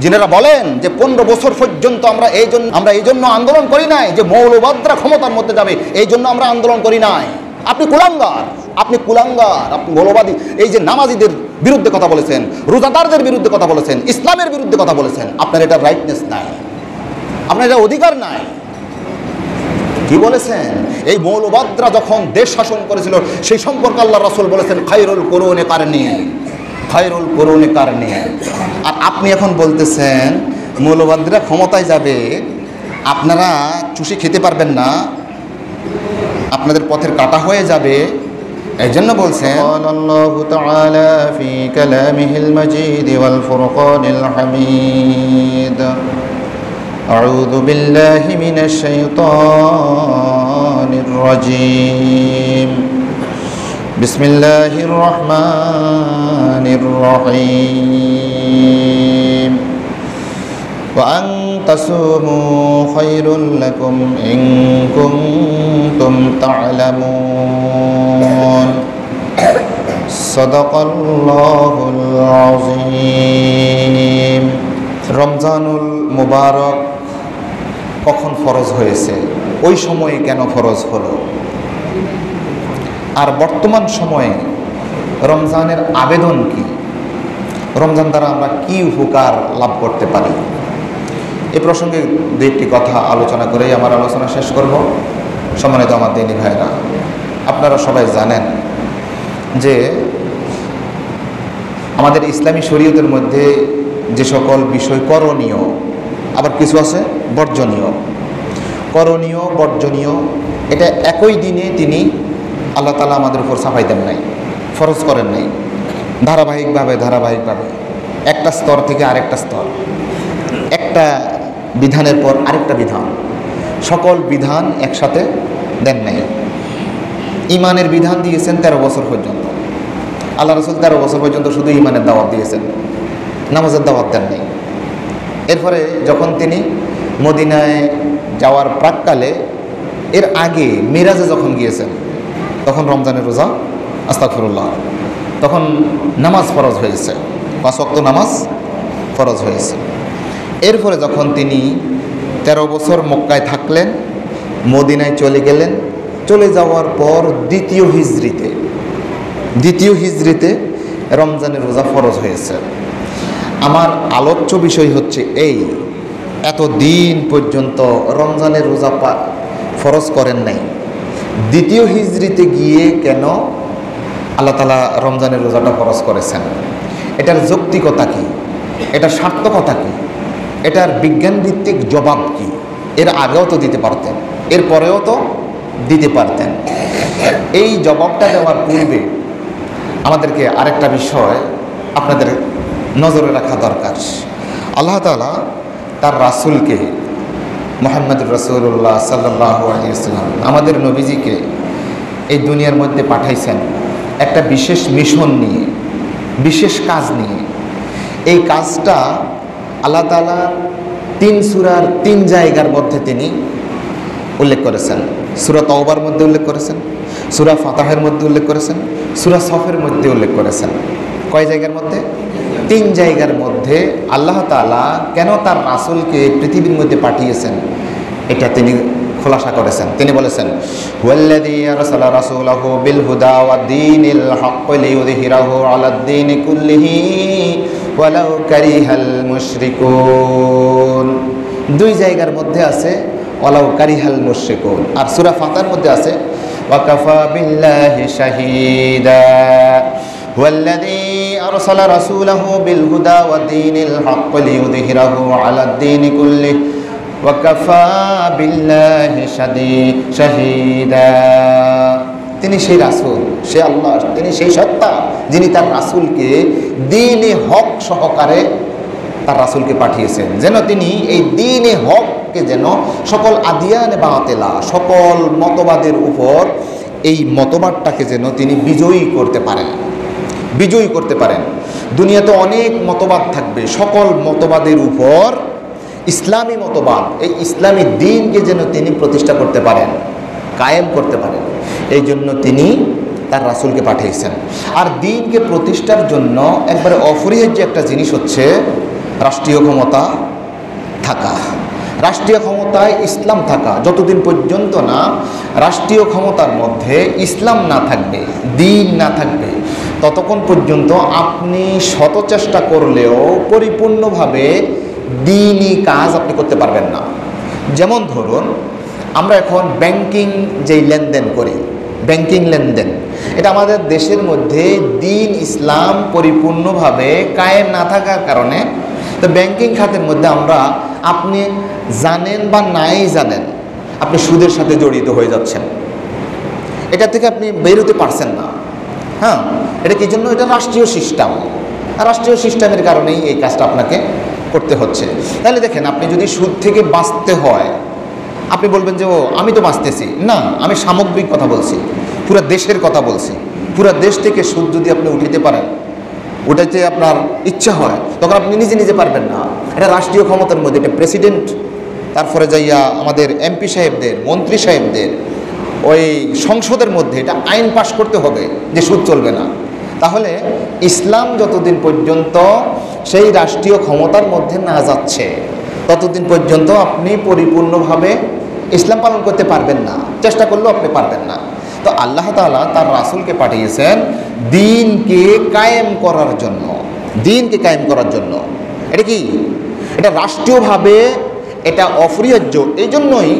যিনারা বলেন যে 15 বছর পর্যন্ত আমরা এই জন্য আন্দোলন করি নাই যে মৌলবাদরা ক্ষমতার মধ্যে যাবে, এই জন্য আমরা আন্দোলন করি নাই। আপনি কুলাঙ্গার, আপনি মৌলবাদী। এই যে নামাজিদের বিরুদ্ধে কথা বলেছেন, রোজাদারদের বিরুদ্ধে কথা বলেছেন, ইসলামের বিরুদ্ধে কথা বলেছেন, আপনার এটা রাইটনেস নাই, আপনার এটা অধিকার নাই। কি বলেছেন? এই মৌলবাদরা যখন দেশ শাসন করেছিল সেই সম্পর্কে আল্লাহ রাসূল বলেছেন খায়রুল কুরুনি কারনি, খায়রুল কুরুনি কারনি। আর আপনি এখন বলতেছেন মৌলবাদীরা ক্ষমতায় যাবে, আপনারা চুষি খেতে পারবেন না, আপনাদের পথের কাটা হয়ে যাবে। এই জন্য বলছেন আল্লাহু তাআলা ফি কালামিহিল মাজিদ ওয়াল ফুরকানিল হামিদ আউযু বিল্লাহি মিনাশ শাইতানির রাজীম বিসমিল্লাহির রহমানির রহিম وأن تصوموا خير لكم إن كنتم تعلمون صدق الله العظيم। রমজানুল মুবারক কখন ফরজ হয়েছে, ওই সময়ে কেন ফরজ হলো, আর বর্তমান সময়ে রমজানের আবেদন কি, রমজান দ্বারা আমরা কি উপকার লাভ করতে পারি, এ প্রসঙ্গে দুইটি কথা আলোচনা করেই আমার আলোচনা শেষ করব। সম্মানিত আমার দিনী ভাইরা, আপনারা সবাই জানেন যে আমাদের ইসলামী শরীয়তের মধ্যে যে সকল বিষয় করণীয়, আবার কিছু আছে বর্জনীয়। করণীয় বর্জনীয় এটা একই দিনে তিনি আল্লাহ তাআলা আমাদের উপর চাপাই দেন নাই, ফরজ করেন নাই, ধারাবাহিকভাবে একটা স্তর থেকে আরেকটা স্তর, একটা বিধানের পর আরেকটা বিধান, সকল বিধান একসাথে দেন নাই। ইমানের বিধান দিয়েছেন 13 বছর পর্যন্ত, আল্লাহ রাসূল 13 বছর পর্যন্ত শুধু ইমানের দাওয়াত দিয়েছেন, নামাজের দাওয়াত দেন নাই। এরপরে যখন তিনি মদিনায় যাওয়ার প্রাককালে, এর আগে মিরাজে যখন গিয়েছেন, তখন রমজানের রোজা, আস্তাগফিরুল্লাহ, তখন নামাজ ফরজ হয়েছে, 5 ওয়াক্ত নামাজ ফরজ হয়েছে। এরপরে যখন তিনি 13 বছর মক্কায় থাকলেন, মদিনায় চলে গেলেন, চলে যাওয়ার পর দ্বিতীয় হিজরিতে রমজানের রোজা ফরজ হয়েছে। আমার আলোচ্য বিষয় হচ্ছে এই, এত দিন পর্যন্ত রমজানের রোজা ফরজ করেন নাই, দ্বিতীয় হিজরিতে গিয়ে কেন আল্লাহ তাআলা রমজানের রোজাটা ফরজ করেছেন? এটার যৌক্তিকতা কি, এটার সার্থকতা কি, এটার বিজ্ঞানভিত্তিক জবাব কি? এর আগেও তো দিতে পারতেন, এর পরেও তো দিতে পারতেন। এই জবাবটা দেওয়ার পূর্বে আমাদেরকে আরেকটা বিষয় আপনাদের নজরে রাখা দরকার। আল্লাহ তাআলা তার রাসূলকে, মুহাম্মদুর রাসূলুল্লাহ সাল্লাল্লাহু আলাইহি ওয়াসাল্লাম, আমাদের নবীজিকে এই দুনিয়ার মধ্যে পাঠাইছেন একটা বিশেষ মিশন নিয়ে, বিশেষ কাজ নিয়ে। এই কাজটা আল্লাহ তাআলা 3 সূরার 3 জায়গার মধ্যে তিনি উল্লেখ করেছেন। সূরা তাওবার মধ্যে উল্লেখ করেছেন, সূরা ফাতাহের মধ্যে উল্লেখ করেছেন, সূরা সফের মধ্যে উল্লেখ করেছেন। কয় জায়গার মধ্যে? 3 জায়গার মধ্যে আল্লাহ তাআলা কেন তার রাসূলকে পৃথিবীর মধ্যে পাঠিয়েছেন এটা তিনি খোলাসা করেছেন। তিনি বলেছেন, হুয়াল্লাযী আরসালা রাসূলাহু বিল হুদা ওয়া দীনিল হক লিইয়ুযহিরাহু আলাদ দীনি কুল্লিহি ওয়ালাউ কারিহাল মুশরিকুন। 2 জায়গার মধ্যে আছে ওয়ালাউ কারিহাল মুশরিকুন, আর সূরা ফাতার মধ্যে আছে ওয়া কাফা বিল্লাহি শাহীদা হুয়াল্লাযী আরসালা রাসূলাহু বিল হুদা ওয়া দীনিল হক লিইয়ুযহিরাহু আলাদ দীনি কুল্লিহি ওয়া কাফা বিল্লাহি শাহীদা। তিনি সেই রাসূল, সে আল্লাহ, তিনি সেই সত্তা যিনি তার রাসূলকে দ্বীনে হক সহকারে তার রাসূলকে পাঠিয়েছেন, যেন তিনি এই দ্বীনে হককে যেন সকল আদিয়ানে বাতিলা, সকল মতবাদের উপর এই মতবাদটাকে যেন তিনি বিজয়ী করতে পারেন। দুনিয়াতে অনেক মতবাদ থাকবে, সকল মতবাদের উপর ইসলামী মতবাদ, এই ইসলামী দ্বীনকে যেন তিনি প্রতিষ্ঠা করতে পারেন, কায়েম করতে পারেন। এই জন্য তিনি তার রাসূলকে পাঠিয়েছেন। আর দ্বীনকে প্রতিষ্ঠার জন্য একবারে অপরিহার্য একটা জিনিস হচ্ছে রাষ্ট্রীয় ক্ষমতা থাকা, রাষ্ট্রীয় ক্ষমতায় ইসলাম থাকা। যতদিন পর্যন্ত না রাষ্ট্রীয় ক্ষমতার মধ্যে ইসলাম না থাকবে, দ্বীন না থাকবে, ততক্ষণ পর্যন্ত আপনি শত চেষ্টা করলেও পরিপূর্ণভাবে দ্বীনি কাজ আপনি করতে পারবেন না। যেমন ধরুন, আমরা এখন ব্যাংকিং যেই লেনদেন করি, ব্যাংকিং লেনদেন, এটা আমাদের দেশের মধ্যে দ্বীন ইসলাম পরিপূর্ণভাবে কায়েম না থাকার কারণে, তো ব্যাংকিং খাতের মধ্যে আমরা, আপনি জানেন বা নাই জানেন, আপনি সুদের সাথে জড়িত হয়ে যাচ্ছেন। এটা থেকে আপনি বের হতে পারছেন না। হ্যাঁ, এটা কি জন্য? এটা রাষ্ট্রীয় সিস্টেম, আর রাষ্ট্রীয় সিস্টেমের কারণেই এই কাজটা আপনাকে করতে হচ্ছে। তাহলে দেখেন, আপনি যদি সুদ থেকে বাঁচতে হয়, আপনি বলবেন যে ও আমি তো বাঁচতেছি না, আমি সামগ্রিক কথা বলছি, পুরো দেশের কথা বলছি। পুরো দেশ থেকে সুদ যদি আপনি উঠাইতে পারেন, ওটাতে আপনার ইচ্ছা হয়, তখন আপনি নিজে নিজে পারবেন না। এটা রাষ্ট্রীয় ক্ষমতার মধ্যে, এটা প্রেসিডেন্ট, তারপরে যাইয়া আমাদের এমপি সাহেবদের, মন্ত্রী সাহেবদের, ওই সংসদের মধ্যে এটা আইন পাশ করতে হবে যে সুদ চলবে না। তাহলে ইসলাম যতদিন পর্যন্ত সেই রাষ্ট্রীয় ক্ষমতার মধ্যে না যাচ্ছে, ততদিন পর্যন্ত আপনি পরিপূর্ণভাবে ইসলাম পালন করতে পারবেন না, চেষ্টা করলেও আপনি পারবেন না। তো আল্লাহ তাআলা তার রাসূলকে পাঠিয়েছেন দ্বীনকে কায়েম করার জন্য, দ্বীনকে কায়েম করার জন্য। এটা কি? এটা রাষ্ট্রীয়ভাবে এটা অপরিহার্য। এই জন্যই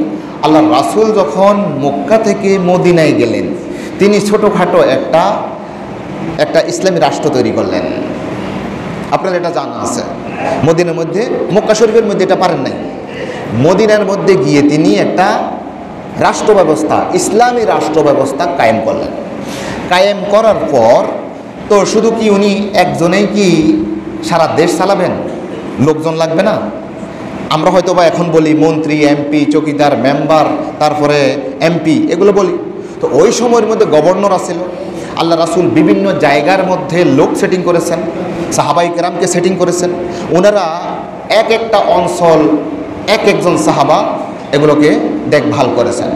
আল্লাহ রাসূল যখন মক্কা থেকে মদিনায় গেলেন, তিনি ছোটোখাটো একটা ইসলামী রাষ্ট্র তৈরি করলেন। আপনার এটা জানা আছে, মদিনার মধ্যে, মক্কা শরীফের মধ্যে এটা পারেন নাই, মদিনার মধ্যে গিয়ে তিনি একটা রাষ্ট্র ব্যবস্থা, ইসলামী রাষ্ট্র ব্যবস্থা কায়েম করলেন। কায়েম করার পর তো শুধু কি উনি একজনেই কি সারা দেশ চালাবেন? লোকজন লাগবে না? আমরা হয়তো বা এখন বলি মন্ত্রী, এমপি, চৌকিদার, মেম্বার, তারপরে এমপি, এগুলো বলি। তো ওই সময়ের মধ্যে গভর্নর আছিল। আল্লাহ রাসূল বিভিন্ন জায়গার মধ্যে লোক সেটিং করেছেন, সাহাবাই কেরামকে সেটিং করেছেন। ওনারা এক একটা অঞ্চল, এক একজন সাহাবা এগুলোকে দেখভাল করেছেন।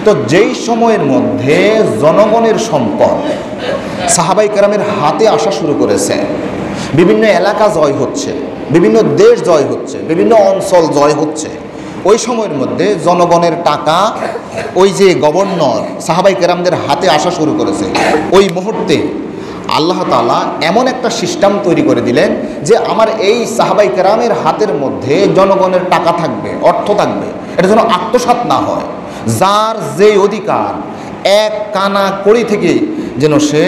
তো যেই সময়ের মধ্যে জনগণের সম্পদ সাহাবাই কেরামের হাতে আসা শুরু করেছে, বিভিন্ন এলাকা জয় হচ্ছে, বিভিন্ন দেশ জয় হচ্ছে, বিভিন্ন অঞ্চল জয় হচ্ছে, ওই সময়ের মধ্যে জনগণের টাকা ওই যে গভর্নর সাহাবাই কেরামদের হাতে আসা শুরু করেছে। ওই মুহূর্তে আল্লাহ তাআলা এমন একটা সিস্টেম তৈরি করে দিলেন যে আমার এই সাহাবাই কেরামের হাতের মধ্যে জনগণের টাকা থাকবে, অর্থ থাকবে, এটা যেন আত্মসাৎ না হয়। যার যে অধিকার, এক কানা কড়ি থেকে যেন সে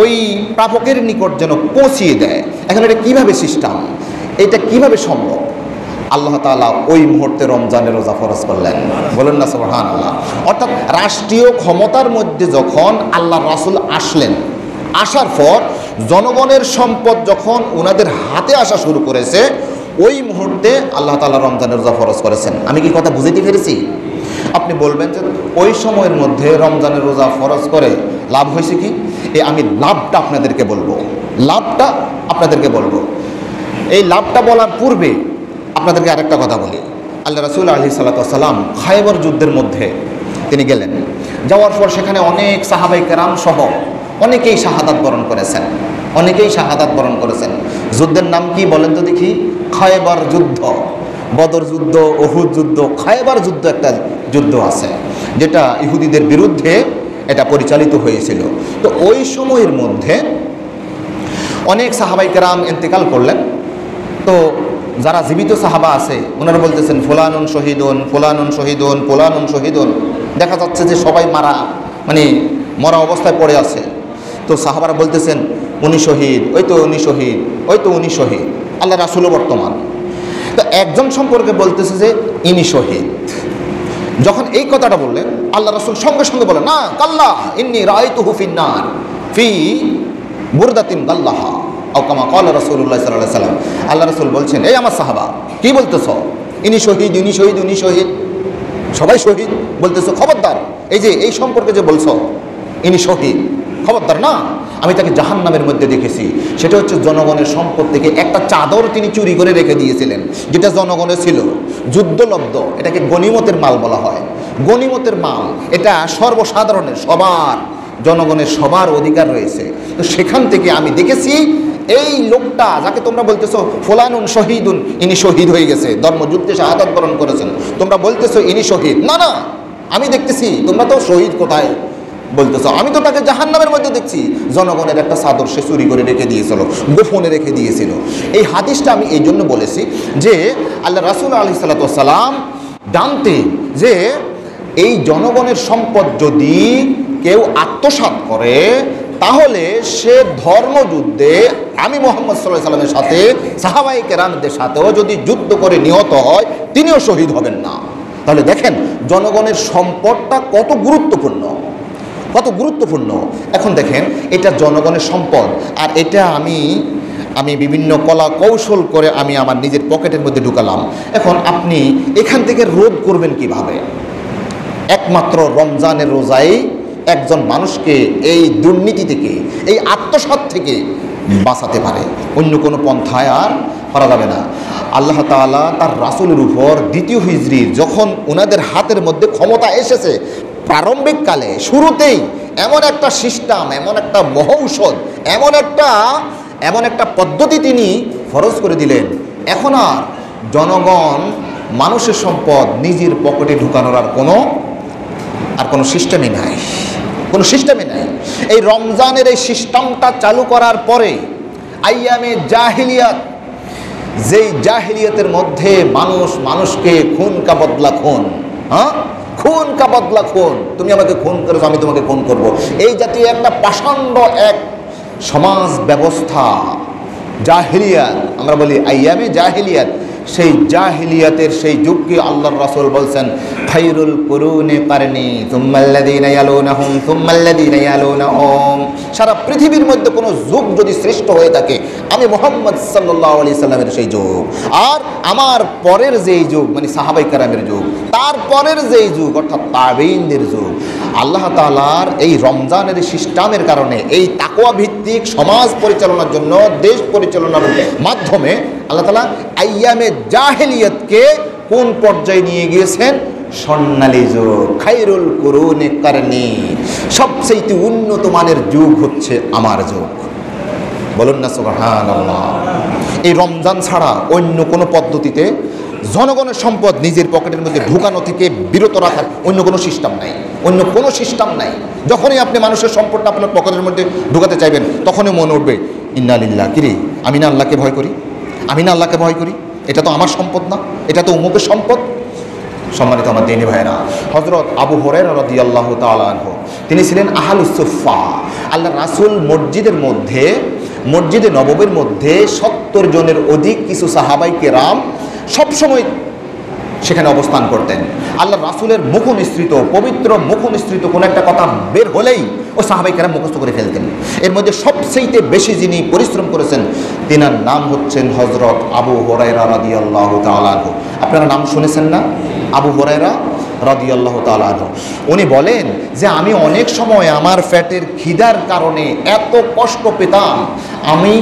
ওই প্রাপকের নিকট যেন পৌঁছিয়ে দেয়। এখন এটা কীভাবে সিস্টেম, এটা কিভাবে সম্ভব? আল্লাহ তাআলা ওই মুহূর্তে রমজানের রোজা ফরজ করলেন। বলেন না সুবহানাল্লাহ। অর্থাৎ রাষ্ট্রীয় ক্ষমতার মধ্যে যখন আল্লাহ রাসূল আসলেন, আসার পর জনগণের সম্পদ যখন ওনাদের হাতে আসা শুরু করেছে, ওই মুহূর্তে আল্লাহ তাআলা রমজানের রোজা ফরজ করেছেন। আমি কি কথা বুঝাইতে পেরেছি? আপনি বলবেন যে ওই সময়ের মধ্যে রমজানের রোজা ফরজ করে লাভ হয়েছে কি? আমি লাভটা আপনাদেরকে বলবো, লাভটা আপনাদেরকে বলবো। এই লাভটা বলার পূর্বে আপনাদেরকে আরেকটা কথা বলি। আল্লাহ রাসূল আলাইহিস সালাতু ওয়াস সালাম খায়বর যুদ্ধের মধ্যে তিনি গেলেন। যাওয়ার পর সেখানে অনেক সাহাবায়ে কেরাম সহ অনেকেই শাহাদাত বরণ করেছেন, অনেকেই শাহাদাত বরণ করেছেন। যুদ্ধের নাম কি বলেন তো দেখি? খায়বর যুদ্ধ। বদর যুদ্ধ, উহুদ যুদ্ধ, খায়বর যুদ্ধ একটা যুদ্ধ আছে যেটা ইহুদিদের বিরুদ্ধে এটা পরিচালিত হয়েছিল। তো ওই সময়ের মধ্যে অনেক সাহাবায়ে কেরাম ইন্তেকাল করলেন। তো যারা জীবিত সাহাবা আছে ওনারা বলতেছেন ফুলানুন শহীদুন, ফুলানুন শহীদুন, ফুলানুন শহীদুন। দেখা যাচ্ছে যে সবাই মরা অবস্থায় পড়ে আছে। তো সাহাবারা বলতেছেন উনি শহীদ, ওই তো উনি শহীদ, ওই তো উনি শহীদ, আল্লাহ রাসূলও বর্তমান। তো একজন সম্পর্কে বলতেছে যে ইনি শহীদ। যখন এই কথাটা বললেন, আল্লাহ রাসূল সঙ্গে সঙ্গে বলেন, না কাল্লা ইন্নী রাআইতুহু ফিন্নার ফি বুরদাতিন গাল্লাহা আও কামা ক্বালা রাসূলুল্লাহ সাল্লাল্লাহু আলাইহি ওয়াসাল্লাম। আল্লাহ রাসূল বলছেন, এই আমার সাহাবা, কি বলতেছো? ইনি শহীদ, ইনি শহীদ, উনি শহীদ, সবাই শহীদ বলতেছো, খবরদার। এই যে এই সম্পর্কে যে বলছো ইনি শহীদ, খবরদার না। আমি তাকে জাহান্নামের মধ্যে দেখেছি। সেটা হচ্ছে জনগণের সম্পদ থেকে একটা চাদর তিনি চুরি করে রেখে দিয়েছিলেন, যেটা জনগণের ছিল, যুদ্ধলব্ধ। এটাকে গনিমতের মাল বলা হয়। গনিমতের মাল এটা সর্বসাধারণের, সবার, জনগণের সবার অধিকার রয়েছে। তো সেখান থেকে আমি দেখেছি এই লোকটা যাকে তোমরা বলতেছো ফুলানুন শহীদুন, ইনি শহীদ হয়ে গেছে, ধর্মযুদ্ধে শাহাদাত বরণ করেছেন, তোমরা বলতেছো ইনি শহীদ। না না, আমি দেখতেছি তোমরা তো শহীদ কোথায় বলতেছো, আমি তো তাকে জাহান্নামের মধ্যে দেখছি। জনগণের একটা চাদর সে চুরি করে রেখে দিয়েছিল, গোপনে রেখে দিয়েছিল। এই হাদিসটা আমি এই জন্য বলেছি যে আল্লাহ রাসূল আলাইহিস সালাতু ওয়াস সালাম জানতে যে এই জনগণের সম্পদ যদি কেউ আত্মসাৎ করে তাহলে সে ধর্মযুদ্ধে আমি মুহাম্মদ সাল্লাল্লাহু আলাইহি সাল্লামের সাথে সাহাবায়ে কেরামদের সাথেও যদি যুদ্ধ করে নিহত হয় তিনিও শহীদ হবেন না। তাহলে দেখেন জনগণের সম্পদটা কত গুরুত্বপূর্ণ, কত গুরুত্বপূর্ণ। এখন দেখেন এটা জনগণের সম্পদ, আর এটা আমি বিভিন্ন কলা কৌশল করে আমি আমার নিজের পকেটের মধ্যে ঢুকালাম। এখন আপনি এখান থেকে রোধ করবেন কিভাবে? একমাত্র রমজানের রোজাই একজন মানুষকে এই দুর্নীতি থেকে, এই আত্মসাৎ থেকে বাঁচাতে পারে, অন্য কোনো পন্থায় আর করা যাবে না। আল্লাহ তাআলা তার রাসূলের উপর দ্বিতীয় হিজরির যখন ওনাদের হাতের মধ্যে ক্ষমতা এসেছে, প্রারম্ভিক কালে শুরুতেই এমন একটা সিস্টেম, এমন একটা মহৌষধ, এমন একটা পদ্ধতি তিনি ফরজ করে দিলেন, এখন আর জনগণ মানুষের সম্পদ নিজের পকেটে ঢুকানোর আর কোনো সিস্টেমই নাই, কোনো সিস্টেমই নাই। এই রমজানের এই সিস্টেমটা চালু করার পরে আইয়ামে জাহিলিয়াত, যেই জাহিলিয়াতের মধ্যে মানুষকে খুন কা বদলা খুন, খুন কা বদলা খুন, তুমি আমাকে খুন করেছো আমি তোমাকে খুন করব, এই জাতীয় একটা পাষণ্ড এক সমাজ ব্যবস্থা জাহিলিয়াত, আমরা বলি আইয়ামে জাহিলিয়াত, সেই জাহিলিয়াতের সেই যুগকে আল্লাহর রাসূল বলছেন খায়রুল কুরুনি কারনি সুম্মাল্লাযীনা ইয়ালুনাহুম সুম্মাল্লাযীনা ইয়ালুনাহুম। সারা পৃথিবীর মধ্যে কোনো যুগ যদি শ্রেষ্ঠ হয়ে থাকে আমি মুহাম্মদ সাল্লাল্লাহু আলাইহি সাল্লামের সেই যুগ, আর আমার পরের যেই যুগ মানে সাহাবায়ে কেরামের যুগ, তার পরের যেই যুগ অর্থাৎ তাবেঈনদের যুগ। আল্লাহ তাআলার এই রমজানের সিস্টেমের কারণে এই তাকওয়া ভিত্তিক সমাজ পরিচালনার জন্য, দেশ পরিচালনার মাধ্যমে আল্লাহ তাআলা আইয়ামে জাহিলিয়াতকে কোন পর্যায়ে নিয়ে গিয়েছেন? স্বর্ণালী যুগ, খায়রুল কুরুনি কারনি, সবচেয়ে উন্নত মানের যুগ হচ্ছে আমার যুগ। বলুন না সুবহানাল্লাহ। এই রমজান ছাড়া অন্য কোনো পদ্ধতিতে জনগণের সম্পদ নিজের পকেটের মধ্যে ঢুকানো থেকে বিরত রাখার অন্য কোনো সিস্টেম নাই, অন্য কোনো সিস্টেম নাই। যখনই আপনি মানুষের সম্পদটা আপনার পকেটের মধ্যে ঢুকাতে চাইবেন তখনই মনে উঠবে ইন্না লিল্লাহ, কিরে আমি না আল্লাহকে ভয় করি, আমি না আল্লাহকে ভয় করি, এটা তো আমার সম্পদ না, এটা তো অমুকের সম্পদ। সম্মানিত আমার দ্বীনি ভাইরা, হযরত আবু হুরায়রা রাদিয়াল্লাহু তাআলা আনহু তিনি ছিলেন আহলুস সুফফা। আল্লাহ রাসূল মসজিদে নববীর মধ্যে 70 জনের অধিক কিছু সাহাবায়ে কেরাম সবসময় সেখানে অবস্থান করতেন। আল্লাহ রাসূলের মুখ নিঃসৃত, পবিত্র মুখ নিঃসৃত কোনো একটা কথা বের হলেই ও সাহাবায়ে কেরাম মুখস্থ করে ফেলতেন। এর মধ্যে সবচেয়ে বেশি যিনি পরিশ্রম করেছেন তিনার নাম হচ্ছেন হযরত আবু হুরায়রা রাদিয়াল্লাহু তাআলা আনহু। আপনারা নাম শুনেছেন না? আবু হুরায়রা রাদিয়াল্লাহু তাআলা আনহু। উনি বলেন যে আমি অনেক সময় আমার পেটের খিদার কারণে এত কষ্ট পেতাম, আমি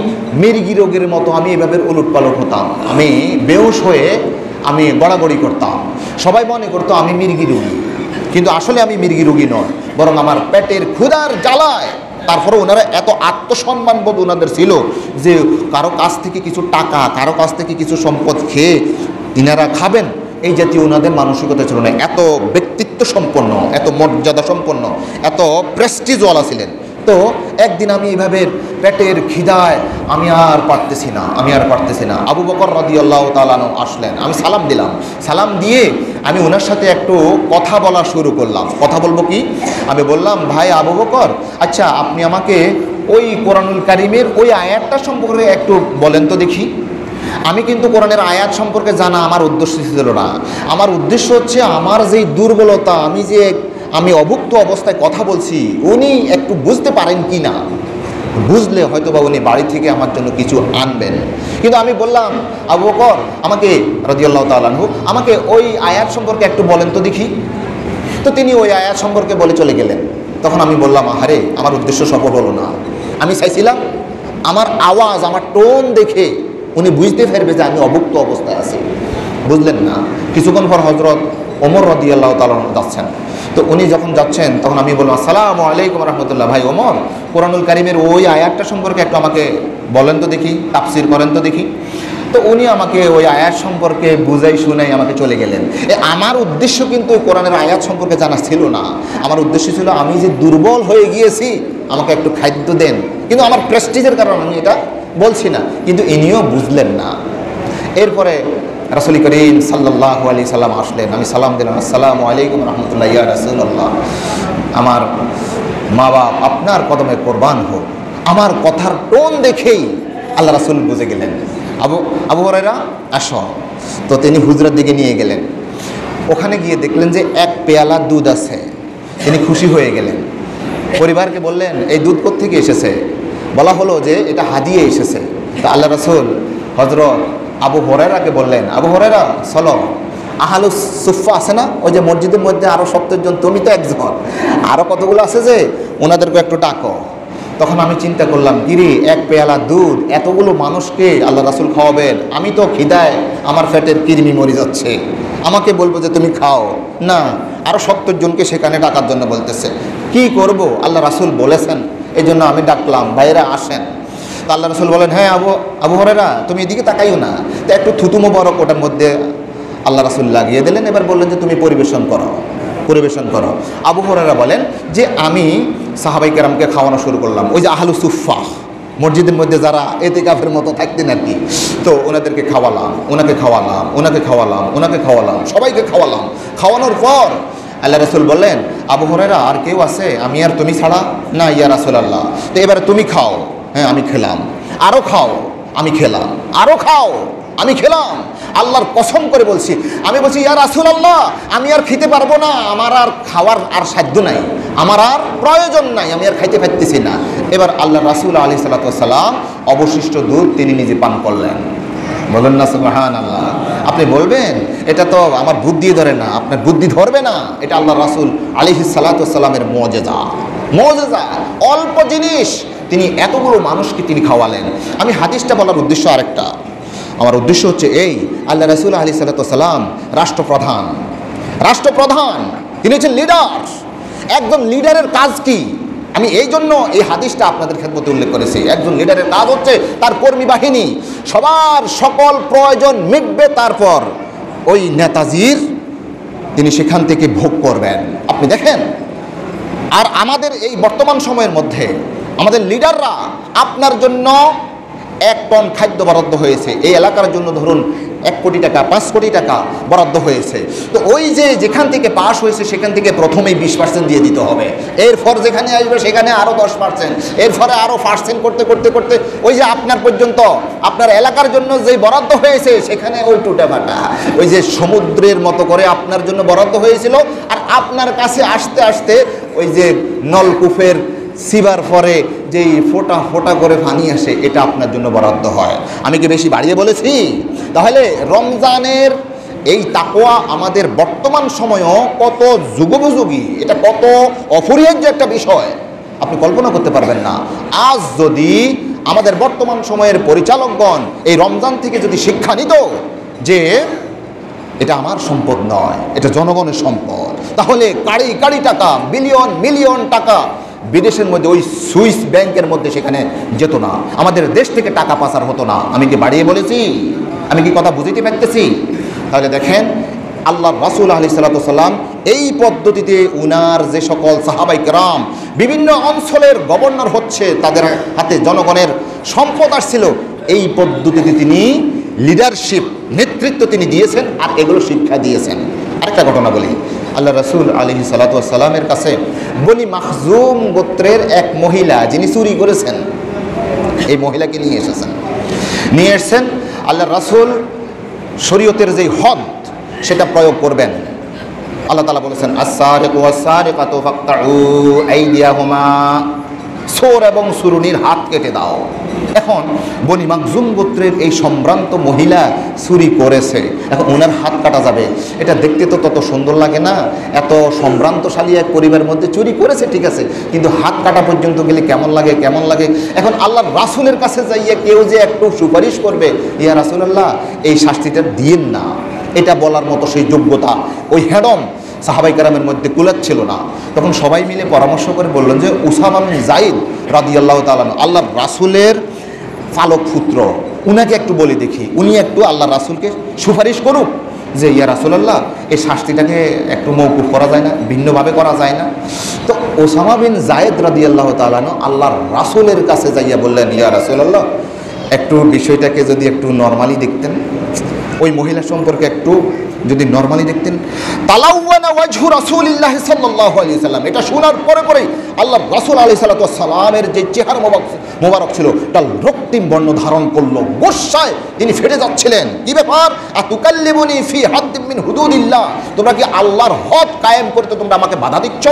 মির্গি রোগের মতো আমি এভাবে উলটপালট হতাম, আমি বেহুশ হয়ে আমি গড়াগড়ি করতাম। সবাই মনে করতো আমি মির্গি রোগী, কিন্তু আসলে আমি মির্গি রোগী নয়, বরং আমার পেটের ক্ষুধার জ্বালায়। তারপরে ওনারা এত আত্মসম্মান বোধ ওনাদের ছিল যে কারো কাছ থেকে কিছু টাকা, কারো কাছ থেকে কিছু সম্পদ খেয়ে তিনারা খাবেন, এই জাতীয় ওনাদের মানসিকতা ছিল না। এত ব্যক্তিত্ব সম্পন্ন, এত মর্যাদা সম্পন্ন, এত প্রেস্টিজওয়ালা ছিলেন। তো একদিন আমি এইভাবে পেটের খিদায় আমি আর পারতেছি না। আবু বকর রাদিয়াল্লাহু তাআলা আনহু আসলেন, আমি সালাম দিলাম। সালাম দিয়ে আমি ওনার সাথে একটু কথা বলা শুরু করলাম। কথা বলবো কি? আমি বললাম, ভাই আবু বকর, আচ্ছা আপনি আমাকে ওই কোরআনুল কারীমের ওই আয়াতটা সম্পর্কে একটু বলেন তো দেখি। আমি কিন্তু কোরআনের আয়াত সম্পর্কে জানা আমার উদ্দেশ্য ছিল না। আমার উদ্দেশ্য হচ্ছে আমার যেই দুর্বলতা, আমি অভুক্ত অবস্থায় কথা বলছি, উনি একটু বুঝতে পারেন কি না, বুঝলে হয়তো বা উনি বাড়ি থেকে আমার জন্য কিছু আনবেন। কিন্তু আমি বললাম, আবু বকর আমাকে রাদিয়াল্লাহু তাআলা আনহু আমাকে ওই আয়াত সম্পর্কে একটু বলেন তো দেখি। তো তিনি ওই আয়াত সম্পর্কে বলে চলে গেলেন। তখন আমি বললাম, আহারে আমার উদ্দেশ্য সফল হলো না। আমি চাইছিলাম আমার আওয়াজ, আমার টোন দেখে উনি বুঝতে পারবে যে আমি অভুক্ত অবস্থায় আছি, বুঝলেন না। কিছুক্ষণ পর হযরত ওমর রাদিয়াল্লাহু তাআলা যাচ্ছেন। তো উনি যখন যাচ্ছেন তখন আমি বললাম, আসসালামু আলাইকুম রাহমাতুল্লাহ। ভাই ওমর, কোরআনুল কারীমের ওই আয়াতটা সম্পর্কে একটু আমাকে বলেন তো দেখি, তাফসীর করেন তো দেখি। তো উনি আমাকে ওই আয়াত সম্পর্কে বুঝাই শুনাই আমাকে চলে গেলেন। আমার উদ্দেশ্য কিন্তু ওই কোরআনের আয়াত সম্পর্কে জানা ছিল না। আমার উদ্দেশ্য ছিল আমি যে দুর্বল হয়ে গিয়েছি, আমাকে একটু খাদ্য দেন। কিন্তু আমার প্রেস্টিজের কারণে আমি এটা বলছি না, কিন্তু ইনিও বুঝলেন না। এরপরে রাসূল করিম সাল্লাল্লাহু আলাইহি সাল্লাম আসলেন। আমি সালাম দিলাম, আসসালামু আলাইকুম রাহমাতুল্লাহ ইয়া রাসূলুল্লাহ। আমার মা বাপ আপনার কদমে কোরবান হোক। আমার কথার টোন দেখেই আল্লাহ রাসূল বুঝে গেলেন, আবু হুরায়রা আসো। তো তিনি হুজরার দিকে নিয়ে গেলেন। ওখানে গিয়ে দেখলেন যে এক পেয়ালা দুধ আছে। তিনি খুশি হয়ে গেলেন। পরিবারকে বললেন, এই দুধ কোত্থেকে এসেছে? বলা হলো যে এটা হাদিয়ে এসেছে। তা আল্লাহ রাসূল হযরত আবু হুরায়রাকে বললেন, আবু হুরায়রা চলো, আহলুস সুফফা আছে না, ওই যে মসজিদের মধ্যে আরও 70 জন, তুমি তো একজন, আরও কতগুলো আছে যে, ওনাদেরকে একটু ডাকো। তখন আমি চিন্তা করলাম, গিরি এক পেয়ালা দুধ এতগুলো মানুষকে আল্লাহ রাসূল খাওয়াবেন, আমি তো খিদায় আমার পেটের কিরমি মরে যাচ্ছে, আমাকে বলবো যে তুমি খাও না, আরও 70 জনকে সেখানে ডাকার জন্য বলতেছে। কি করব, আল্লাহ রাসূল বলেছেন, এই জন্য আমি ডাকলাম, ভাইরা আসেন। তো আল্লাহ রাসূল বলেন, হ্যাঁ আবু হুরায়রা তুমি এদিকে তাকাইও না। তো একটু থুতু মোবারক ওটার মধ্যে আল্লাহ রাসূল লাগিয়ে দিলেন। এবার বললেন যে তুমি পরিবেশন করো। আবু হুরায়রা বলেন যে আমি সাহাবায়ে কেরামকে খাওয়ানো শুরু করলাম, ওই যে আহলুস সুফফা মসজিদের মধ্যে যারা এতেকাফের মতো থাকতেন আর কি। তো ওনাদেরকে খাওয়ালাম, ওনাকে খাওয়ালাম, সবাইকে খাওয়ালাম। খাওয়ানোর পর আল্লাহ রাসূল বললেন, আবু হুরায়রা আর কেউ আছে আমি আর তুমি ছাড়া? না ইয়া রাসূলুল্লাহ। তো এবারে তুমি খাও। হ্যাঁ আমি খেলাম। আরও খাও। আমি খেলাম। আরও খাও। আমি খেলাম। আল্লাহর কসম করে বলছি, আমি বলছি ইয়া রাসূলুল্লাহ আমি আর খেতে পারবো না, আমার আর খাওয়ার আর সাধ্য নাই, আমার আর প্রয়োজন নাই, আমি আর খাইতে পারতেছি না। এবার আল্লাহ রাসূল আলাইহিস সালাতু ওয়াস সালাম অবশিষ্ট দুধ তিনি নিজে পান করলেন। বলেন না সুবহানাল্লাহ। আপনি বলবেন এটা তো আমার বুদ্ধি ধরে না, আপনার বুদ্ধি ধরবে না, এটা আল্লাহ রাসূল আলাইহিস সালাতু ওয়াস সালামের মুজিজা। অল্প জিনিস তিনি এতগুলো মানুষকে তিনি খাওয়ালেন। আমি হাদিসটা বলার উদ্দেশ্য আরেকটা, আমার উদ্দেশ্য হচ্ছে এই, আল্লাহ রাসূল আলাইহিস সালাতু ওয়াস সালাম রাষ্ট্রপ্রধান, তিনি হচ্ছেন লিডার। একজন লিডারের কাজ কি? আমি এই জন্য এই হাদিসটা আপনাদের খেদমতে উল্লেখ করেছি। একজন লিডারের কাজ হচ্ছে তার কর্মী বাহিনী সবার সকল প্রয়োজন মিটবে, তারপর ওই নেতাজির তিনি সেখান থেকে ভোগ করবেন। আপনি দেখেন, আর আমাদের এই বর্তমান সময়ের মধ্যে আমাদের লিডাররা আপনার জন্য 1 টন খাদ্য বরাদ্দ হয়েছে, এই এলাকার জন্য ধরুন 1 কোটি টাকা 5 কোটি টাকা বরাদ্দ হয়েছে। তো ওই যে যেখান থেকে পাস হয়েছে সেখান থেকে প্রথমেই 20% দিয়ে দিতে হবে, এরপর যেখানে আসবে সেখানে আরও 10%, এরপরে আরও পার্সেন্ট করতে করতে করতে ওই যে আপনার পর্যন্ত আপনার এলাকার জন্য যেই বরাদ্দ হয়েছে সেখানে ওই টুটাফাটা ওই যে সমুদ্রের মতো করে আপনার জন্য বরাদ্দ হয়েছিল, আর আপনার কাছে আসতে আসতে ওই যে নলকূপের সিবার পরে যেই ফোঁটা ফোঁটা করে পানি আসে এটা আপনার জন্য বরাদ্দ হয়। আমি কি বেশি বাড়িয়ে বলেছি? তাহলে রমজানের এই তাকওয়া আমাদের বর্তমান সময়েও কত যুগোপযোগী, এটা কত অপরিহার্য একটা বিষয় আপনি কল্পনা করতে পারবেন না। আজ যদি আমাদের বর্তমান সময়ের পরিচালকগণ এই রমজান থেকে যদি শিক্ষা নিত যে এটা আমার সম্পদ নয়, এটা জনগণের সম্পদ, তাহলে কাড়ি কাড়ি টাকা, বিলিয়ন মিলিয়ন টাকা বিদেশের মধ্যে ওই সুইস ব্যাংকের মধ্যে সেখানে যেত না, আমাদের দেশ থেকে টাকা পাচার হতো না। আমি কি বাড়িয়ে বলেছি? আমি কি কথা বুঝতে পারতেছি? তাহলে দেখেন আল্লাহর রাসূল আলাইহিস সালাতু ওয়াস সালাম এই পদ্ধতিতে উনার যে সকল সাহাবায়ে কেরাম বিভিন্ন অঞ্চলের গভর্নর হচ্ছে, তাদের হাতে জনগণের সম্পদ আসছিল, এই পদ্ধতিতে তিনি লিডারশিপ নেতৃত্ব তিনি দিয়েছেন আর এগুলো শিক্ষা দিয়েছেন। আরেকটা ঘটনা বলি, আল্লাহ রাসূল আলাইহিস সালাতু ওয়াস সালামের কাছে বনি মাখজুম গোত্রের এক মহিলা যিনি চুরি করেছেন, এই মহিলাকে নিয়ে এসেছেন। আল্লাহ রাসূল শরীয়তের যেই হদ সেটা প্রয়োগ করবেন। আল্লাহ তাআলা বলেছেন, আস-সারিকু ওয়াস-সারিকাতু ফাকতাউ আইদিয়াহুমা, চোর এবং চুরুনির হাত কেটে দাও। এখন বনি মাখজুম গোত্রের এই সম্ভ্রান্ত মহিলা চুরি করেছে, এখন ওনার হাত কাটা যাবে, এটা দেখতে তো তত সুন্দর লাগে না। এত সম্ভ্রান্তশালী এক পরিবারের মধ্যে চুরি করেছে ঠিক আছে, কিন্তু হাত কাটা পর্যন্ত গেলে কেমন লাগে। এখন আল্লাহর রাসূলের কাছে যাইয়ে কেউ যে একটু সুপারিশ করবে, ইয়া রাসূলুল্লাহ এই শাস্তিটা দিয়েন না, এটা বলার মতো সেই যোগ্যতা ওই হেডম সাহাবাই কেরামের মধ্যে কুলাচ্ছিল না। তখন সবাই মিলে পরামর্শ করে বললেন যে উসামা বিন যায়েদ রাদিয়াল্লাহু তাআলা আল্লাহর রাসূলের পালক পুত্র, উনাকে একটু বলে দেখি, উনি একটু আল্লাহ রাসূলকে সুপারিশ করুক যে ইয়া রাসূলুল্লাহ এই শাস্তিটাকে একটু মওকুফ করা যায় না, ভিন্নভাবে করা যায় না। তো উসামা বিন যায়েদ রাদিয়াল্লাহু তাআলা আল্লাহর রাসূলের কাছে যাইয়া বললেন ইয়া রাসূলুল্লাহ একটু বিষয়টাকে যদি একটু নরমালি দেখতেন, ওই মহিলা সম্পর্কে একটু যদি নরমালি দেখতেন। তালাওয়ানা ওয়াজহু রাসূলিল্লাহ সাল্লাল্লাহু আলাইহি সাল্লাম, এটা শোনার পরে পরেই আল্লাহর রাসূল আলাইহিস সালাতু ওয়াস সালামের যে চেহারা মোবারক ছিল তা রক্তিম বর্ণ ধারণ করলো, গোসায় তিনি ফেটে যাচ্ছিলেন। কি ব্যাপার, আতুকাল্লিমুনি ফি হাদ্দিন মিন হুদুদিল্লাহ, তোমরা কি আল্লাহর হদ কায়েম করতে তোমরা আমাকে বাধা দিচ্ছ,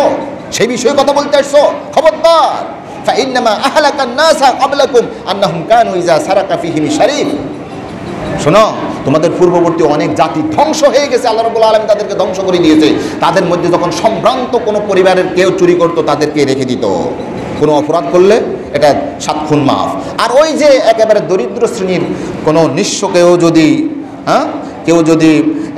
সেই বিষয়ে কথা বলতে আসছো? খবরদার, ফাইন্নামা আহলাকান নাসা ক্বাবলাকুম আন্নাহুম কানু ইযা সারাকা ফিহিম শারীফ, শোনো তোমাদের পূর্ববর্তী অনেক জাতি ধ্বংস হয়ে গেছে, আল্লাহ রাব্বুল আলামিন তাদেরকে ধ্বংস করে দিয়েছে। তাদের মধ্যে যখন সম্ভ্রান্ত কোনো পরিবারের কেউ চুরি করতো তাদেরকে রেখে দিত, কোনো অপরাধ করলে এটা 7 খুন মাফ। আর ওই যে একেবারে দরিদ্র শ্রেণীর কোনো নিঃস্ব কেউ যদি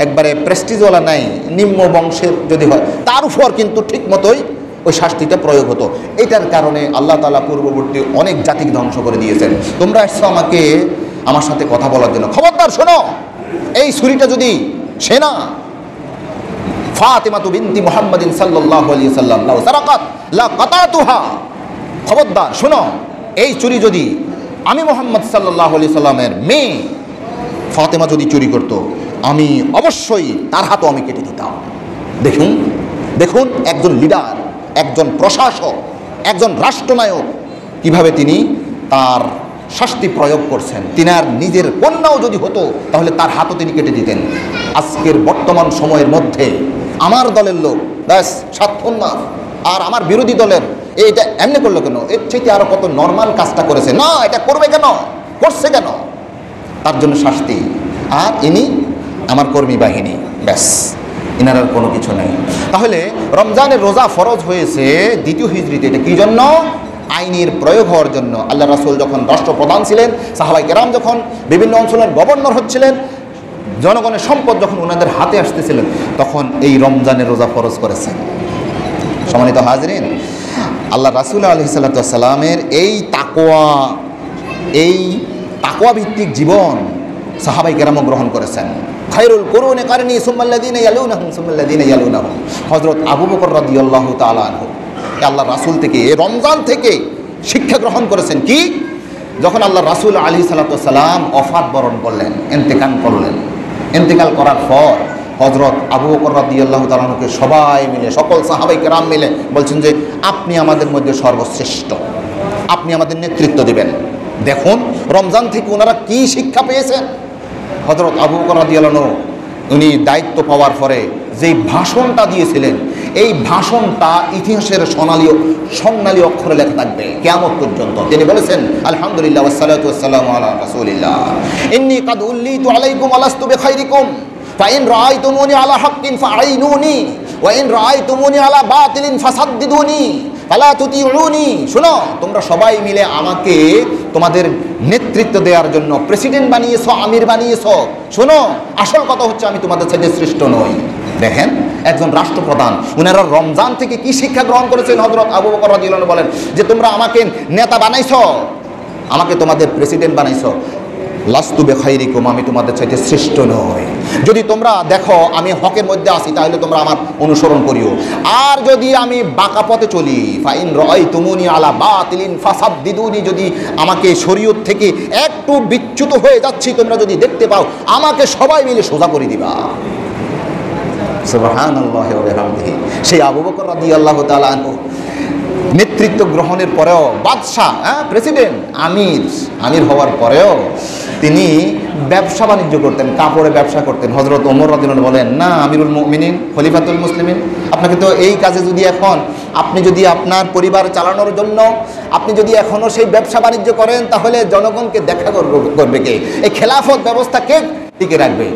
একবারে প্রেস্টিজওয়ালা নাই, নিম্ন বংশের যদি হয়, তার উপর কিন্তু ঠিক মতোই ওই শাস্তিটা প্রয়োগ হতো। এটার কারণে আল্লাহ তাআলা পূর্ববর্তী অনেক জাতিকে ধ্বংস করে দিয়েছেন। তোমরা আসছো আমার সাথে কথা বলার জন্য, খবরদার শোনো, এই ছুরিটা যদি সেনা ফাতিমা বিনতি মুহাম্মাদিন সাল্লাল্লাহু আলাইহি সাল্লাম লাউ সারাকাত লা কাতাতুহা, খবরদার শোনো, এই চুরি যদি আমি মুহাম্মদ সাল্লাল্লাহু আলাইহি সাল্লামের মেয়ে ফাতিমা যদি চুরি করত, আমি অবশ্যই তার হাতও আমি কেটে দিতাম। দেখুন একজন লিডার, একজন প্রশাসক, একজন রাষ্ট্রনায়ক কিভাবে তিনি তার শাস্তি প্রয়োগ করছেন। তিনার নিজের কন্যাও যদি হতো তাহলে তার হাতও তিনি কেটে দিতেন। আজকের বর্তমান সময়ের মধ্যে আমার দলের লোক ব্যাস 7 খুন মাফ, আর আমার বিরোধী দলের এইটা এমনি করলো কেন, এর চাইতে আরো কত নর্মাল কাজটা করেছে, না এটা করবে কেন, করছে কেন, তার জন্য শাস্তি। আর ইনি আমার কর্মী বাহিনী, ব্যাস ইনার আর কোনো কিছু নেই। তাহলে রমজানের রোজা ফরজ হয়েছে 2য় হিজরিতে, এটা কি জন্য? আইনের প্রয়োগ হওয়ার জন্য। আল্লাহ রাসূল যখন রাষ্ট্রপ্রধান ছিলেন, সাহাবায়ে কেরাম যখন বিভিন্ন অঞ্চলের গভর্নর হচ্ছিলেন, জনগণের সম্পদ যখন ওনাদের হাতে আসতেছিলেন, তখন এই রমজানের রোজা ফরজ করেছেন। সম্মানিত হাজরিন, আল্লাহ রাসূল আলাইহিস সালাতু ওয়াস সালামের এই তাকওয়া ভিত্তিক জীবন সাহাবায়ে কেরাম গ্রহণ করেছেন। খায়রুল কুরুনি কারনি সুম্মাল্লাযিনা ইয়ালুনাহুম সুম্মাল্লাযিনা ইয়ালুনাহুম, হযরত আবু বকর রাদিয়াল্লাহু তাআলা আনহু আল্লাহ রাসূল থেকে রমজান থেকে শিক্ষা গ্রহণ করেছেন। কি, যখন আল্লাহ রাসূল আলাইহিস সালাতু ওয়াস সালাম ওফাত বরণ করলেন, ইন্তেকাল করার পর হযরত আবু বকর রাদিয়াল্লাহু তাআলা আনহুকে সবাই মিলে, সকল সাহাবায়ে কেরাম মিলে বলছেন যে আপনি আমাদের মধ্যে সর্বশ্রেষ্ঠ, আপনি আমাদের নেতৃত্ব দিবেন। দেখুন রমজান থেকে ওনারা কি শিক্ষা পেয়েছেন। হযরত আবু বকর রাদিয়াল্লাহু আনহু উনি দায়িত্ব পাওয়ার পরে যেই ভাষণটা দিয়েছিলেন, এই ভাষণটা ইতিহাসের স্বর্ণালী অক্ষরে লেখা থাকবে কিয়ামত পর্যন্ত। তিনি বলেছেন আলহামদুলিল্লাহ ওয়াসসালাতু ওয়াসসালামু আলা রাসূলিল্লাহ, ইন্নী কাদ উল্লিতু আলাইকুম আলাস্তু বিখাইরিকুম ফাইন রাআইতুমুনি আলা হাক্কিন ফাআইনুনি ওয়া ইন রাআইতুমুনি আলা বাতিলিন ফাসাদ্দিদুনি ফালা তুতিউনি। শোনো, তোমরা সবাই মিলে আমাকে তোমাদের নেতৃত্ব দেওয়ার জন্য প্রেসিডেন্ট বানিয়েছো, আমির বানিয়েছো। শোনো, আসল কথা হচ্ছে আমি তোমাদের সাথে শ্রেষ্ঠ নই। দেখেন একজন রাষ্ট্রপ্রধান, উনারা রমজান থেকে কি শিক্ষা গ্রহণ করেছেন। হযরত আবু বকর রাদিয়াল্লাহু আনহু বলেন যে তোমরা আমাকে নেতা বানাইছো, আমাকে তোমাদের প্রেসিডেন্ট বানাইছো, লাস্তু বিখাইরিকুম, আমি তোমাদের চাইতে শ্রেষ্ঠ নই। যদি তোমরা দেখো আমি হকের মধ্যে আছি তাহলে তোমরা আমার অনুসরণ করিও, আর যদি আমি বাঁকা পথে চলি, ফাইন রাআইতুমুনি আলা বাতিলিন ফাসাদ্দিদুনি, যদি আমাকে শরীয়ত থেকে একটু বিচ্যুত হয়ে যাচ্ছি তোমরা যদি দেখতে পাও, আমাকে সবাই মিলে সোজা করে দিবা। সুবহানাল্লাহি ওয়া বিহামদিহি। সেই আবু বকর রাদিয়াল্লাহু তাআলা আনহু নেতৃত্ব গ্রহণের পরেও, বাদশাহ, প্রেসিডেন্ট, আমির হওয়ার পরেও তিনি ব্যবসা বাণিজ্য করতেন, কাপড়ে ব্যবসা করতেন। হযরত ওমর রাদিয়াল্লাহু আনহু বলেন, না আমিরুল মুমিনিন, খলিফাতুল মুসলিমিন, আপনাকে তো এই কাজে যদি আপনি যদি আপনার পরিবার চালানোর জন্য আপনি যদি এখনও সেই ব্যবসা বাণিজ্য করেন, তাহলে জনগণকে দেখা করবে কে? এই খেলাফত ব্যবস্থা কে টিকে রাখবে?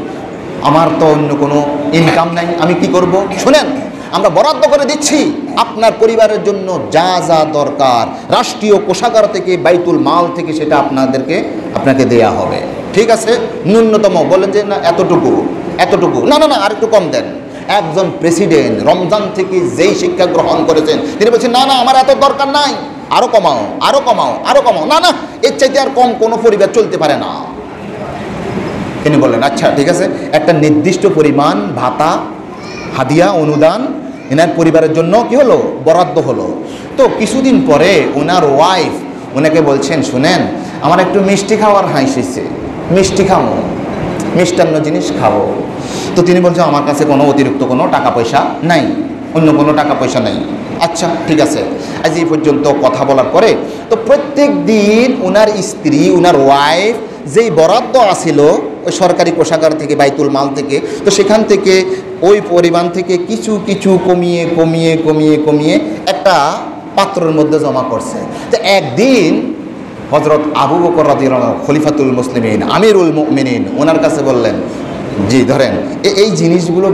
আমার তো অন্য কোনো ইনকাম নাই, আমি কি করব? শুনেন, আমরা বরাদ্দ করে দিচ্ছি আপনার পরিবারের জন্য যা যা দরকার রাষ্ট্রীয় কোষাগার থেকে বাইতুল মাল থেকে সেটা আপনাকে দেয়া হবে। ঠিক আছে, ন্যূনতম বলেন যে না এতটুকু না না না আরেকটু কম দেন। একজন প্রেসিডেন্ট রমজান থেকে যেই শিক্ষা গ্রহণ করেছেন তিনি বলছেন না না আমার এত দরকার নাই, আরো কমাও আরো কমাও আরো কমাও, না না এর চাইতে আর কম কোনো পরিবার চলতে পারে না। তিনি বললেন আচ্ছা ঠিক আছে, একটা নির্দিষ্ট পরিমাণ ভাতা হাদিয়া অনুদান এনার পরিবারের জন্য কি হলো বরাদ্দ হলো। তো কিছুদিন পরে ওনার ওয়াইফ ওনাকে বলছেন শুনেন আমার একটু মিষ্টি খাওয়ার হাঁস হয়েছে, মিষ্টি খাবো, মিষ্টান্ন জিনিস খাবো। তো তিনি বলছেন আমার কাছে কোনো অতিরিক্ত কোনো টাকা পয়সা নাই, অন্য কোনো টাকা পয়সা নাই। আচ্ছা ঠিক আছে, আজ এই পর্যন্ত কথা বলার পরে তো প্রত্যেক দিন ওনার স্ত্রী ওনার ওয়াইফ যেই বরাদ্দ আসিল ওই সরকারি কোষাগার থেকে বাইতুল মাল থেকে, তো সেখান থেকে ওই পরিমাণ থেকে কিছু কিছু কমিয়ে কমিয়ে কমিয়ে কমিয়ে একটা পাত্রের মধ্যে জমা করছে। তো একদিন হযরত আবু বকর রাদিয়াল্লাহু আনহু খলিফাতুল মুসলিমিন আমিরুল মুমিনিন ওনার কাছে বললেন জি ধরেন এই জিনিসগুলো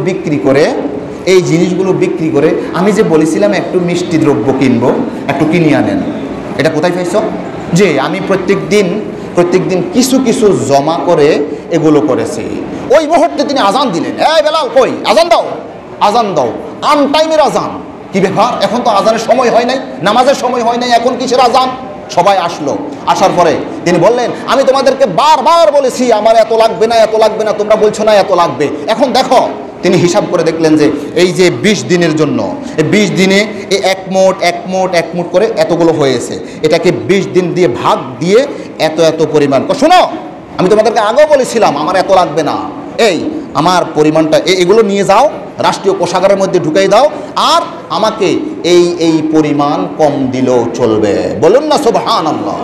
বিক্রি করে আমি যে বলেছিলাম একটু মিষ্টি দ্রব্য কিনবো একটু কিনে আনেন, এটা কোথায় পাইছো? যে আমি প্রত্যেক দিন কিছু কিছু জমা করে এগুলো করেছি। ওই মুহূর্তে তিনি আজান দিলেন, এই বেলাল কই আজান দাও, আন টাইমের আজান। কি ব্যাপার, এখন তো আজানের সময় হয় নাই, নামাজের সময় হয় নাই, এখন কিসের আজান? সবাই আসলো, আসার পরে তিনি বললেন আমি তোমাদেরকে বারবার বলেছি আমার এত লাগবে না, তোমরা বলছো না এত লাগবে, এখন দেখো। তিনি হিসাব করে দেখলেন যে এই যে 20 দিনের জন্য এই 20 দিনে এই এক মোট করে এতগুলো হয়েছে, এটাকে 20 দিন দিয়ে ভাগ দিয়ে এত পরিমাণ। শোনো আমি তোমাদেরকে আগেও বলেছিলাম আমার এত লাগবে না, এই আমার পরিমাণটা এগুলো নিয়ে যাও রাষ্ট্রীয় কোষাগারের মধ্যে ঢুকাই দাও, আর আমাকে এই পরিমাণ কম দিলেও চলবে। বলুন না সুবহানাল্লাহ।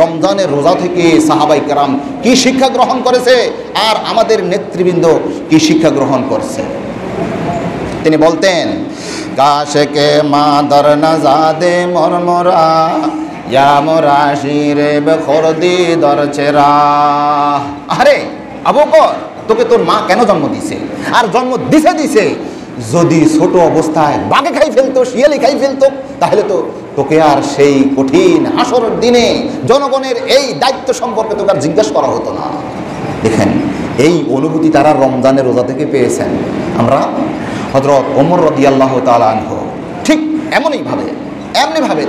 রমজানের রোজা থেকে সাহাবাই কেরাম কি শিক্ষা গ্রহণ করেছে আর আমাদের নেতৃবৃন্দ কি শিক্ষা গ্রহণ করছে। তিনি বলতেন কাশেকে মাদার নাজাদে মরমরা ইয়া মোরাশিরে বেখরদি দরচেরা। আরে আবু বকর তোকে তোর মা কেন জন্ম দিছে? আর জন্ম দিছে যদি ছোট অবস্থায় বাঘে খাই ফেলতো, শিয়ালি খাই ফেলতো, তাহলে তো তোকে আর সেই কঠিন হাসরের দিনে জনগণের এই দায়িত্ব সম্পর্কে তোকে আর জিজ্ঞাসা করা হতো না। দেখেন এই অনুভূতি তারা রমজানের রোজা থেকে পেয়েছেন। আমরা হযরত ওমর রাদিয়াল্লাহু তাআলা আনহু ঠিক এমনিভাবে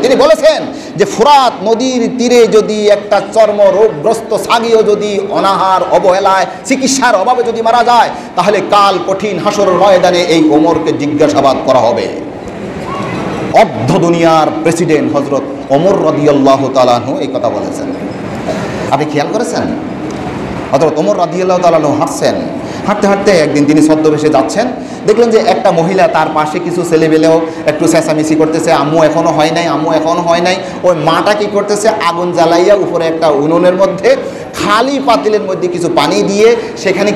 তিনি বলেছেন যে ফুরাত নদীর তীরে যদি একটা চর্ম রোগগ্রস্ত ছাগিও যদি অনাহার অবহেলায় চিকিৎসার অভাবে যদি মারা যায়, তাহলে কাল কঠিন হাসরের ময়দানে এই ওমরকে জিজ্ঞাসাবাদ করা হবে। অর্ধ দুনিয়ার প্রেসিডেন্ট হযরত ওমর রাদিয়াল্লাহু তাআলা আনহু এই কথা বলেছেন। আপনি খেয়াল করেছেন হযরত ওমর রাদিয়াল্লাহু তাআলা আনহু হাঁটতে একদিন তিনি ছদ্মবেশে যাচ্ছেন, দেখলেন যে একটা মহিলা তার পাশে কিছু ছেলেবেলেও একটু চেঁচামেচি করতেছে, আম্মু এখনো হয় নাই। ওই মাটা কি করতেছে, আগুন জ্বালাইয়া উপরে একটা উনুনের মধ্যে খালি পাতিলের মধ্যে কিছু পানি দিয়ে সেখানে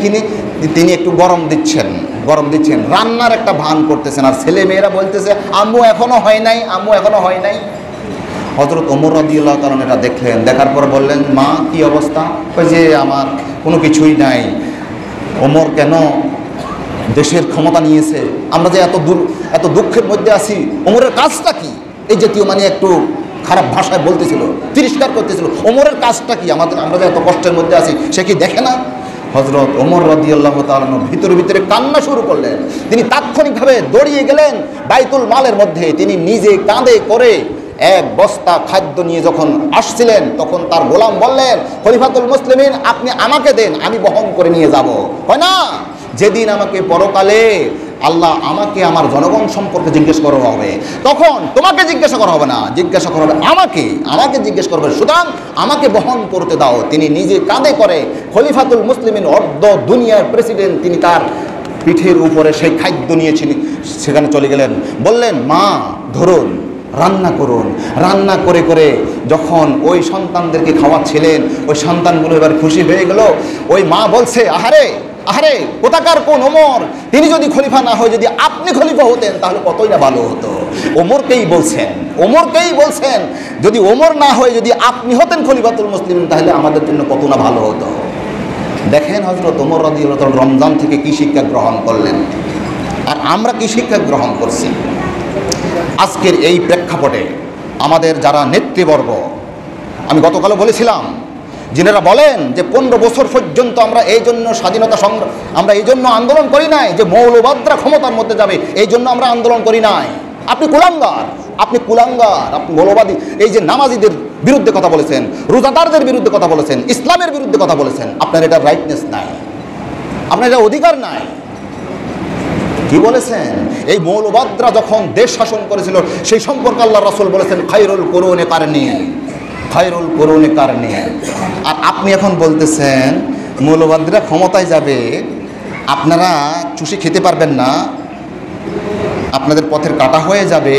তিনি একটু গরম দিচ্ছেন, রান্নার একটা ভান করতেছেন, আর ছেলে মেয়েরা বলতেছে আম্মু এখনো হয় নাই। হযরত ওমর রাদিয়াল্লাহু তাআলা এটা দেখলেন, দেখার পর বললেন মা কি অবস্থা? ওই যে আমার কোনো কিছুই নাই। ওমর কেন দেশের ক্ষমতা নিয়েছে, আমরা যে এত দুঃখের মধ্যে আছি, ওমরের কাজটা কি? এই জাতীয় একটু খারাপ ভাষায় বলতেছিল, তিরস্কার করতেছিল। ওমরের কাজটা কি? আমরা যে এত কষ্টের মধ্যে আছি সে কি দেখে না? হযরত ওমর রাদিয়াল্লাহু তাআলা ভিতরে কান্না শুরু করলেন। তিনি তাৎক্ষণিকভাবে দৌড়িয়ে গেলেন বাইতুল মালের মধ্যে। তিনি নিজে কাঁধে করে এক বস্তা খাদ্য নিয়ে যখন আসছিলেন, তখন তার গোলাম বললেন খলিফাতুল মুসলিমিন আপনি আমাকে দেন, আমি বহন করে নিয়ে যাব। হয় না যেদিন আমাকে পরকালে আল্লাহ আমাকে আমার জনগণ সম্পর্কে জিজ্ঞেস করা হবে, তখন তোমাকে জিজ্ঞাসা করা হবে না, জিজ্ঞাসা করা হবে আমাকে জিজ্ঞেস করবে, সুতরাং আমাকে বহন করতে দাও। তিনি নিজে কাঁধে করে খলিফাতুল মুসলিমিন অর্ধ দুনিয়ার প্রেসিডেন্ট, তিনি তার পিঠের উপরে সেই খাদ্য নিয়েছিলেন, সেখানে চলে গেলেন। বললেন মা ধরুন রান্না করে যখন ওই সন্তানদেরকে খাওয়াচ্ছিলেন, ওই সন্তানগুলো এবার খুশি হয়ে গেল। ওই মা বলছে আহারে কোথাকার কোন ওমর, তিনি যদি খলিফা না হয়, যদি আপনি খলিফা হতেন তাহলে কতই না ভালো হতো। ওমরকেই বলছেন যদি ওমর না হয়, যদি আপনি হতেন খলিফাতুল মুসলিমিন, তাহলে আমাদের জন্য কত না ভালো হতো। দেখেন হযরত ওমর রাদিয়াল্লাহু তাআলা রমজান থেকে কি শিক্ষা গ্রহণ করলেন। আর আমরা কি শিক্ষা গ্রহণ করছি? আজকের এই প্রেক্ষাপটে আমাদের যারা নেতৃবর্গ, আমি গতকালও বলেছিলাম, যিনারা বলেন যে 15 বছর পর্যন্ত আমরা এই জন্য স্বাধীনতা সংগ্রাম, আমরা এই জন্য আন্দোলন করি নাই যে মৌলবাদরা ক্ষমতার মধ্যে যাবে, এই জন্য আমরা আন্দোলন করি নাই। আপনি কুলাঙ্গার, আপনি কুলাঙ্গার, আপনি মৌলবাদী। এই যে নামাজিদের বিরুদ্ধে কথা বলেছেন, রোজাদারদের বিরুদ্ধে কথা বলেছেন, ইসলামের বিরুদ্ধে কথা বলেছেন, আপনার এটা রাইটনেস নাই, আপনার এটা অধিকার নাই। কি বলেছেন? এই মৌলবাদরা যখন দেশ শাসন করেছিল সেই সম্পর্কে আল্লাহ রাসূল বলেছেন খায়রুল কুরুনি কারনি, খায়রুল কুরুনি কারনি। আর আপনি এখন বলতেছেন মৌলবাদীরা ক্ষমতায় যাবে, আপনারা চুষি খেতে পারবেন না, আপনাদের পথের কাটা হয়ে যাবে,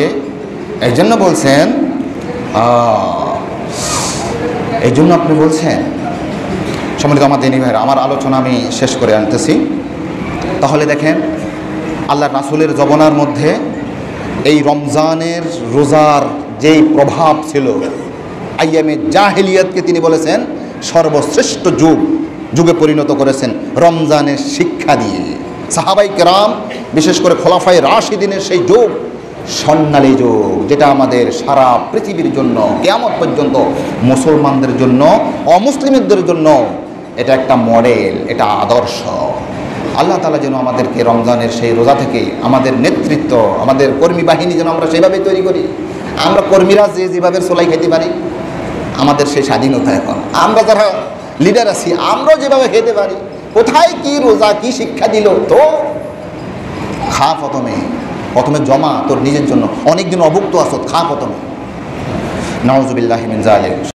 এই জন্য বলছেন, এই জন্য আপনি বলছেন। সম্মানিত আমার দিনী ভাইরা, আমার আলোচনা আমি শেষ করে আনতেছি। তাহলে দেখেন, আল্লাহ রাসূলের জমানার মধ্যে এই রমজানের রোজার যেই প্রভাব ছিল, আইয়ামে জাহেলিয়াতকে তিনি বলেছেন সর্বশ্রেষ্ঠ যুগে পরিণত করেছেন রমজানের শিক্ষা দিয়ে। সাহাবাই কেরাম, বিশেষ করে খোলাফায়ে রাশিদিনের সেই যুগ, স্বর্ণালী যুগ, যেটা আমাদের সারা পৃথিবীর জন্য, কিয়ামত পর্যন্ত মুসলমানদের জন্য, অমুসলিমদের জন্য এটা একটা মডেল, এটা আদর্শ। আল্লাহ তাআলা যেন আমাদেরকে রমজানের সেই রোজা থেকে আমাদের নেতৃত্ব, আমাদের কর্মী বাহিনী যেন আমরা সেইভাবে তৈরি করি। আমরা কর্মীরা যেভাবে সোলাই খেতে পারি, আমাদের সেই স্বাধীনতা এখন। আমরা যারা লিডার আছি, আমরাও যেভাবে খেতে পারি। কোথায় কি রোজা কি শিক্ষা দিল? তো খা, প্রথমে জমা তোর নিজের জন্য, অনেকদিন অভুক্ত আসত, খা প্রথমে। নাউজুবিল্লাহি মিন যালিক।